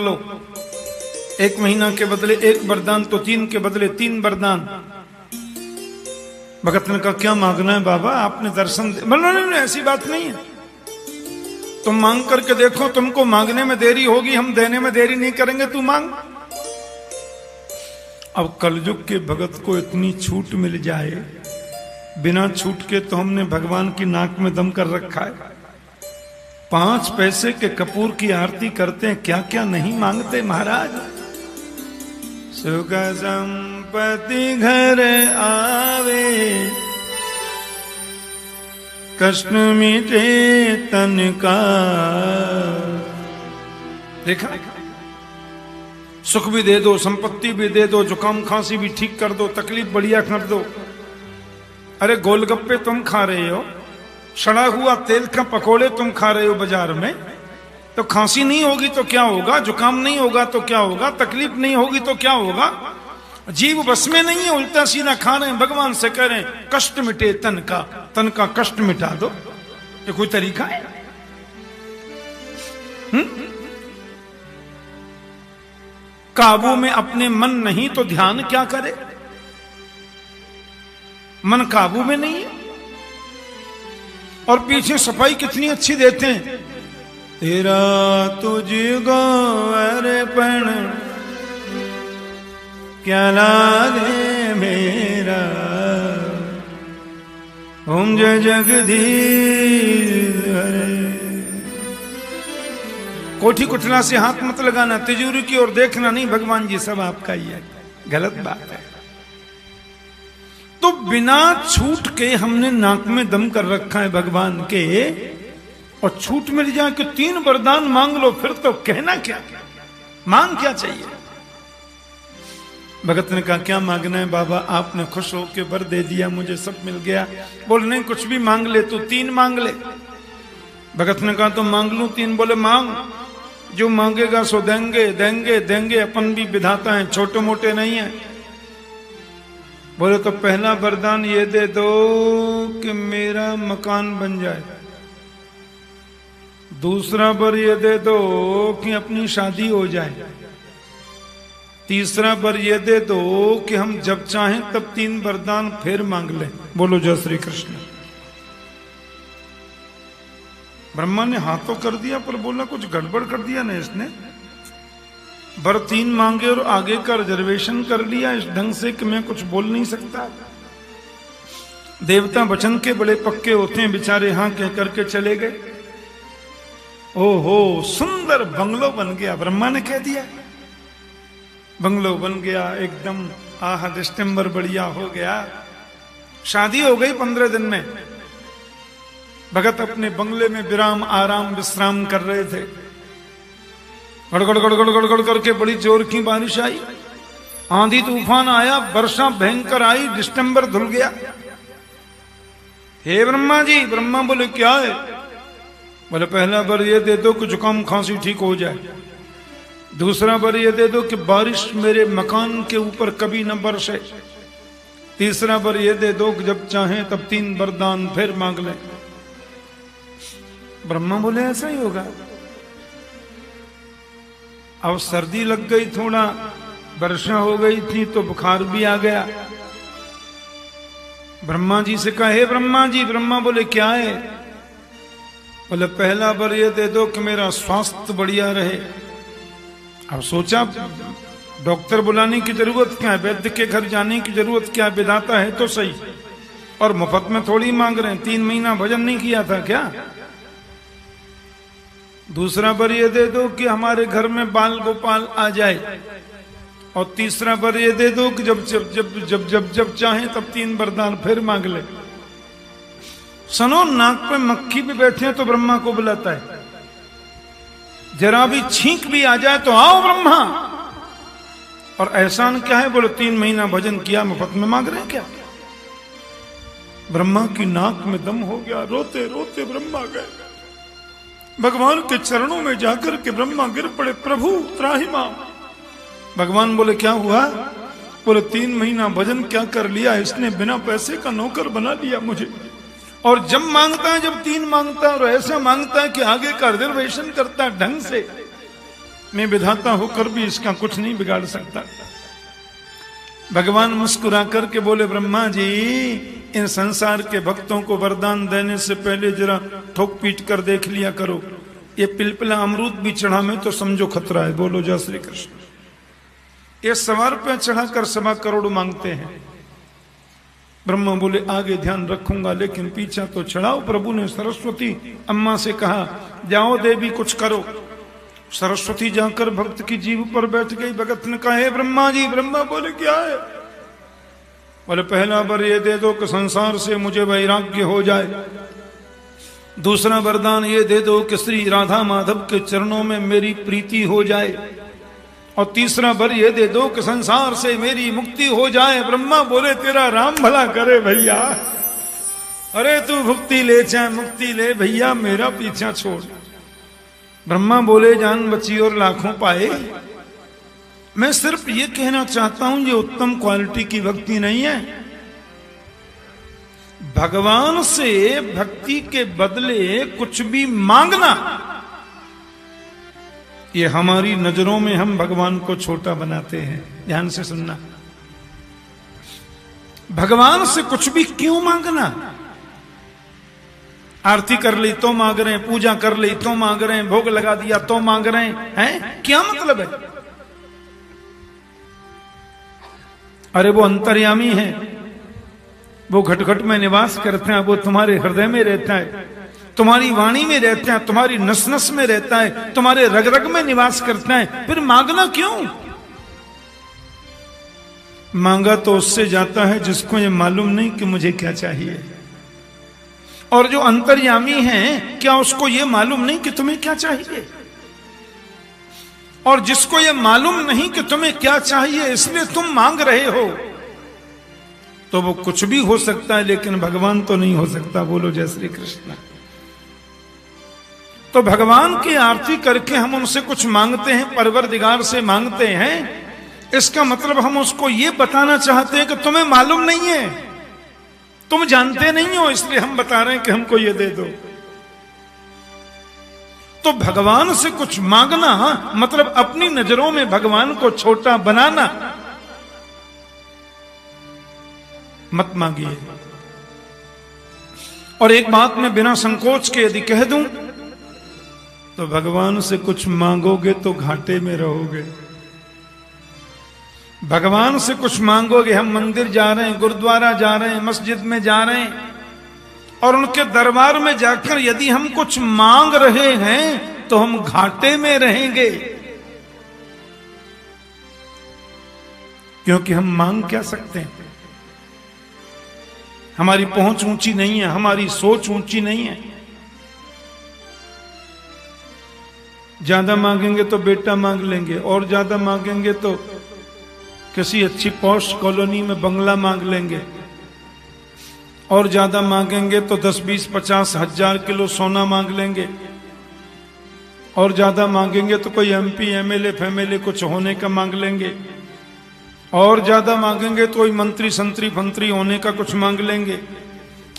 लो। 1 महीना के बदले 1 वरदान, तो 3 के बदले 3 वरदान। भगत ने कहा क्या मांगना है बाबा, आपने दर्शन दे। नहीं, ऐसी बात नहीं है, तुम मांग करके देखो, तुमको मांगने में देरी होगी, हम देने में देरी नहीं करेंगे, तू मांग। अब कलयुग के भगत को इतनी छूट मिल जाए, बिना छूट के तो हमने भगवान की नाक में दम कर रखा है। 5 पैसे के कपूर की आरती करते हैं, क्या क्या नहीं मांगते महाराज। सुख संपत्ति घर आवे, कष्ट मिटे तन का। देखा, सुख भी दे दो, संपत्ति भी दे दो, जुकाम खांसी भी ठीक कर दो, तकलीफ बढ़िया कर दो। अरे गोलगप्पे तुम खा रहे हो, सड़ा हुआ तेल का पकोड़े तुम खा रहे हो बाजार में, तो खांसी नहीं होगी तो क्या होगा, जुकाम नहीं होगा तो क्या होगा, तकलीफ नहीं होगी तो क्या होगा। जीव बस में नहीं है, उल्टा सीधा खा रहे हैं, भगवान से कह रहे हैं कष्ट मिटे तन का कष्ट मिटा दो। ये कोई तरीका है? काबू में अपने मन नहीं तो ध्यान क्या करे। मन काबू में नहीं है, और पीछे सफाई कितनी अच्छी देते हैं। तेरा तुझको अर्पण क्या लागे मेरा, ओम जय जगदीश हरे। कोठी कुठला से हाथ मत लगाना, तिजोरी की ओर देखना नहीं, भगवान जी सब आपका ही है, गलत बात है। तो बिना छूट के हमने नाक में दम कर रखा है भगवान के, और छूट मिल जाए कि 3 वरदान मांग लो, फिर तो कहना क्या, मांग क्या चाहिए। भगत ने कहा क्या मांगना है बाबा, आपने खुश होकर वर दे दिया, मुझे सब मिल गया। बोले नहीं, कुछ भी मांग ले, तू 3 मांग ले। भगत ने कहा तो मांग लूं 3? बोले मांग, जो मांगेगा सो देंगे देंगे देंगे, अपन भी विधाता है, छोटे मोटे नहीं है। बोले तो पहला वरदान ये दे दो कि मेरा मकान बन जाए, दूसरा वर ये दे दो कि अपनी शादी हो जाए, तीसरा वर ये दे दो कि हम जब चाहें तब 3 वरदान फिर मांग लें। बोलो जय श्री कृष्ण। ब्रह्मा ने हाथ तो कर दिया, पर बोला कुछ गड़बड़ कर दिया ना इसने। वर 3 मांगे और आगे का रिजर्वेशन कर लिया इस ढंग से कि मैं कुछ बोल नहीं सकता। देवता वचन के बड़े पक्के होते हैं, बेचारे हाँ कह करके चले गए। ओहो, सुंदर बंगलो बन गया, ब्रह्मा ने कह दिया। बंगलो बन गया एकदम, आह दिसंबर बढ़िया हो गया। शादी हो गई 15 दिन में। भगत अपने बंगले में विराम आराम विश्राम कर रहे थे। गड़गड़ गड़गड़ गड़गड़ करके बड़ी जोर की बारिश आई, आंधी तूफान आया, वर्षा भयंकर आई, दिसंबर धुल गया। हे ब्रह्मा जी। ब्रह्मा बोले क्या है? बोले पहला वर ये दे दो कि जुकाम खांसी ठीक हो जाए, दूसरा वर ये दे दो कि बारिश मेरे मकान के ऊपर कभी न बरसे, तीसरा वर ये दे दो कि जब चाहें तब 3 वरदान फिर मांग लें। ब्रह्मा बोले ऐसा ही होगा। अब सर्दी लग गई, थोड़ा वर्षा हो गई थी तो बुखार भी आ गया। ब्रह्मा जी से कहा हे ब्रह्मा जी। ब्रह्मा बोले क्या है? बोले पहला वर ये दे दो कि मेरा स्वास्थ्य बढ़िया रहे। अब सोचा डॉक्टर बुलाने की जरूरत क्या है, वैद्य के घर जाने की जरूरत क्या है, विधाता है तो सही, और मुफ्त में थोड़ी मांग रहे हैं। 3 महीना भजन नहीं किया था क्या? दूसरा वर ये दे दो कि हमारे घर में बाल गोपाल आ जाए, और तीसरा वर ये दे दो कि जब जब जब जब जब जब चाहे तब 3 वरदान फिर मांग ले। सुनो, नाक पे मक्खी भी बैठे हैं तो ब्रह्मा को बुलाता है, जरा भी छींक भी आ जाए तो आओ ब्रह्मा। और एहसान क्या है? बोले 3 महीना भजन किया, मुफ्त में मांग रहे हैं क्या? ब्रह्मा की नाक में दम हो गया, रोते रोते ब्रह्मा गए भगवान के चरणों में जाकर के। ब्रह्मा गिर पड़े, प्रभु त्राहिमाम। भगवान बोले क्या हुआ? बोले 3 महीना भजन क्या कर लिया इसने, बिना पैसे का नौकर बना लिया मुझे, और जब मांगता है, जब 3 मांगता है और ऐसा मांगता है कि आगे का रिजर्वेशन करता है ढंग से। मैं विधाता होकर भी इसका कुछ नहीं बिगाड़ सकता। भगवान मुस्कुरा करके बोले, ब्रह्मा जी इन संसार के भक्तों को वरदान देने से पहले जरा ठोक पीट कर देख लिया करो, ये पिलपिला अमरूद भी चढ़ा में तो समझो खतरा है। बोलो जय श्री कृष्ण। ये 100 रुपये चढ़ाकर 1.25 करोड़ मांगते हैं। ब्रह्मा बोले आगे ध्यान रखूंगा, लेकिन पीछा तो चढ़ाओ। प्रभु ने सरस्वती अम्मा से कहा, जाओ देवी कुछ करो। सरस्वती जाकर भक्त की जीभ पर बैठ गई। भगत ने कहा, हे ब्रह्मा जी। ब्रह्मा बोले क्या है? बोले पहला वर ये दे दो कि संसार से मुझे वैराग्य हो जाए। दूसरा वरदान ये दे दो कि श्री राधा माधव के चरणों में मेरी प्रीति हो जाए। और तीसरा वर ये दे दो कि संसार से मेरी मुक्ति हो जाए। ब्रह्मा बोले तेरा राम भला करे भैया, अरे तू भुक्ति ले चाहे मुक्ति ले, भैया मेरा पीछा छोड़। ब्रह्मा बोले जान बची और लाखों पाए। मैं सिर्फ ये कहना चाहता हूं ये उत्तम क्वालिटी की भक्ति नहीं है। भगवान से भक्ति के बदले कुछ भी मांगना, ये हमारी नजरों में हम भगवान को छोटा बनाते हैं। ध्यान से सुनना, भगवान से कुछ भी क्यों मांगना? आरती कर ली तो मांग रहे हैं, पूजा कर ली तो मांग रहे हैं, भोग लगा दिया तो मांग रहे हैं, क्या मतलब है? अरे वो अंतर्यामी है, वो घट घट में निवास करते हैं, वो तुम्हारे हृदय में रहता है, तुम्हारी वाणी में रहता है, तुम्हारी नस नस में रहता है, तुम्हारे रग रग में निवास करता है, फिर मांगना क्यों? मांगा तो उससे जाता है जिसको ये मालूम नहीं कि मुझे क्या चाहिए। और जो अंतर्यामी है, क्या उसको ये मालूम नहीं कि तुम्हें क्या चाहिए? और जिसको ये मालूम नहीं कि तुम्हें क्या चाहिए, इसलिए तुम मांग रहे हो, तो वो कुछ भी हो सकता है, लेकिन भगवान तो नहीं हो सकता। बोलो जय श्री कृष्ण। तो भगवान की आरती करके हम उनसे कुछ मांगते हैं, परवरदिगार से मांगते हैं, इसका मतलब हम उसको ये बताना चाहते हैं कि तुम्हें मालूम नहीं है, तुम जानते नहीं हो, इसलिए हम बता रहे हैं कि हमको ये दे दो। तो भगवान से कुछ मांगना मतलब अपनी नजरों में भगवान को छोटा बनाना। मत मांगिए। और एक बात मैं बिना संकोच के यदि कह दूं, तो भगवान से कुछ मांगोगे तो घाटे में रहोगे। भगवान से कुछ मांगोगे, हम मंदिर जा रहे हैं, गुरुद्वारा जा रहे हैं, मस्जिद में जा रहे हैं, और उनके दरबार में जाकर यदि हम कुछ मांग रहे हैं तो हम घाटे में रहेंगे। क्योंकि हम मांग क्या सकते हैं? हमारी पहुंच ऊंची नहीं है, हमारी सोच ऊंची नहीं है। ज्यादा मांगेंगे तो बेटा मांग लेंगे, और ज्यादा मांगेंगे तो किसी अच्छी पॉश कॉलोनी में बंगला मांग लेंगे, और ज्यादा मांगेंगे तो 10, 20, 50 हजार किलो सोना मांग लेंगे, और ज्यादा मांगेंगे तो कोई MP, MLA, फैमिली कुछ होने का मांग लेंगे, और ज्यादा मांगेंगे तो कोई मंत्री, संतरी, फंतरी होने का कुछ मांग लेंगे,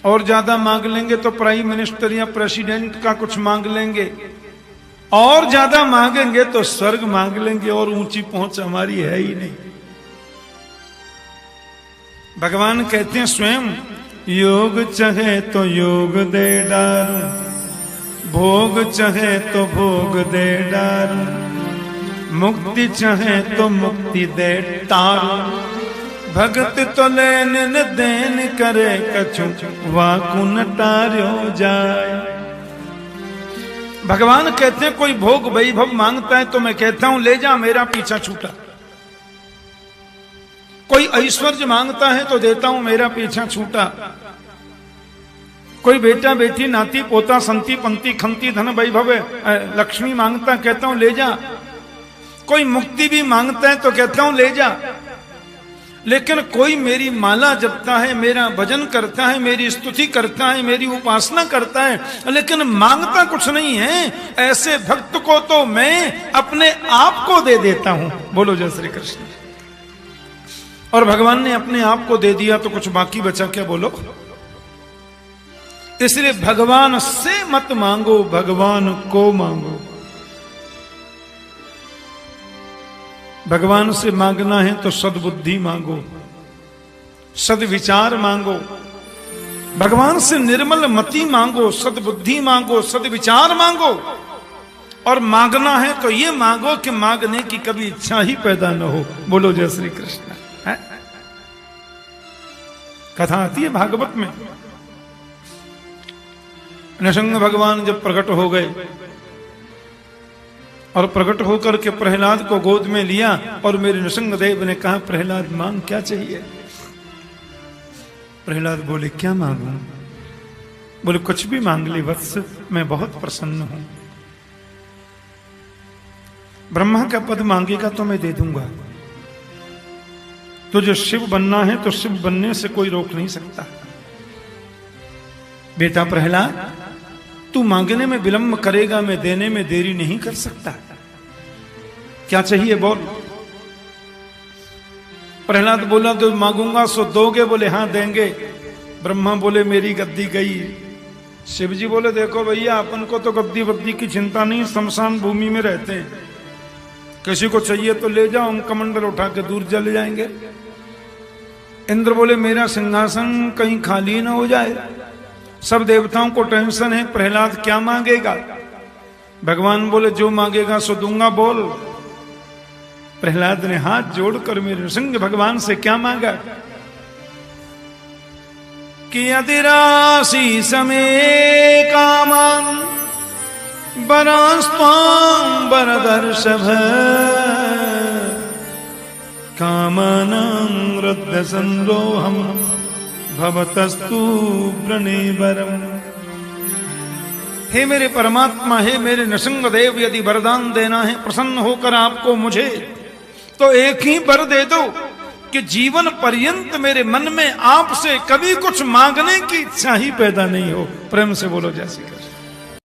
और ज्यादा मांग लेंगे तो प्राइम मिनिस्टर या प्रेसिडेंट का कुछ मांग लेंगे, और ज्यादा मांगेंगे तो स्वर्ग मांग लेंगे, और ऊंची पहुंच हमारी है ही नहीं। भगवान कहते हैं स्वयं, योग चाहे तो योग दे डारूं, भोग चाहे तो भोग दे डारूं, मुक्ति चाहे तो मुक्ति दे टारूं, भगत तो लेन न देन करे कछु वाकु न टार्यो जाए। भगवान कहते हैं कोई भोग वैभव मांगता है तो मैं कहता हूं ले जा, मेरा पीछा छूटा। कोई ऐश्वर्य मांगता है तो देता हूं, मेरा पीछा छूटा। कोई बेटा बेटी नाती पोता संती पंती खंती धन वैभव लक्ष्मी मांगता, कहता हूं ले जा। कोई मुक्ति भी मांगता है तो कहता हूं ले जा। लेकिन कोई मेरी माला जपता है, मेरा भजन करता है, मेरी स्तुति करता है, मेरी उपासना करता है, लेकिन मांगता कुछ नहीं है, ऐसे भक्त को तो मैं अपने आप को दे देता हूं। बोलो जय श्री कृष्ण। और भगवान ने अपने आप को दे दिया तो कुछ बाकी बचा क्या? बोलो। इसलिए भगवान से मत मांगो, भगवान को मांगो। भगवान से मांगना है तो सद्बुद्धि मांगो, सद्विचार मांगो। भगवान से निर्मल मति मांगो, सद्बुद्धि मांगो, सद्विचार मांगो। और मांगना है तो ये मांगो कि मांगने की कभी इच्छा ही पैदा न हो। बोलो जय श्री कृष्ण। है कथा आती है भागवत में, नृसिंह भगवान जब प्रकट हो गए और प्रकट होकर के प्रहलाद को गोद में लिया और मेरे नृसिंह देव ने कहा, प्रहलाद मांग क्या चाहिए? प्रहलाद बोले, क्या मांगूं? बोले, कुछ भी मांग ले वत्स, मैं बहुत प्रसन्न हूं। ब्रह्मा का पद मांगेगा तो मैं दे दूंगा। तुझे शिव बनना है तो शिव बनने से कोई रोक नहीं सकता। बेटा प्रहलाद, तू मांगने में विलंब करेगा, मैं देने में देरी नहीं कर सकता। क्या चाहिए बोल? प्रहलाद बोला, तो मांगूंगा सो दोगे? बोले, हाँ देंगे। ब्रह्मा बोले, मेरी गद्दी गई। शिव जी बोले, देखो भैया, अपन को तो गद्दी वद्दी की चिंता नहीं, शमशान भूमि में रहते हैं, किसी को चाहिए तो ले जाओ, हम कमंडल उठा के दूर चले जाएंगे। इंद्र बोले, मेरा सिंहासन कहीं खाली ना हो जाए, सब देवताओं को टेंशन है, प्रहलाद क्या मांगेगा? भगवान बोले, जो मांगेगा सो दूंगा, बोल। प्रहलाद ने हाथ जोड़कर मेरे नृसिंह भगवान से क्या मांगा कि यदि राशि समय कामान बरास्त्वां बरदर्शभ कामानां रद्द संरोहम भवतस्तु प्रणेवरम। हे मेरे परमात्मा, हे मेरे नृसिंह देव, यदि वरदान देना है प्रसन्न होकर आपको मुझे, तो एक ही वर दे दो कि जीवन पर्यंत मेरे मन में आपसे कभी कुछ मांगने की इच्छा ही पैदा नहीं हो। प्रेम से बोलो जय श्री कृष्ण।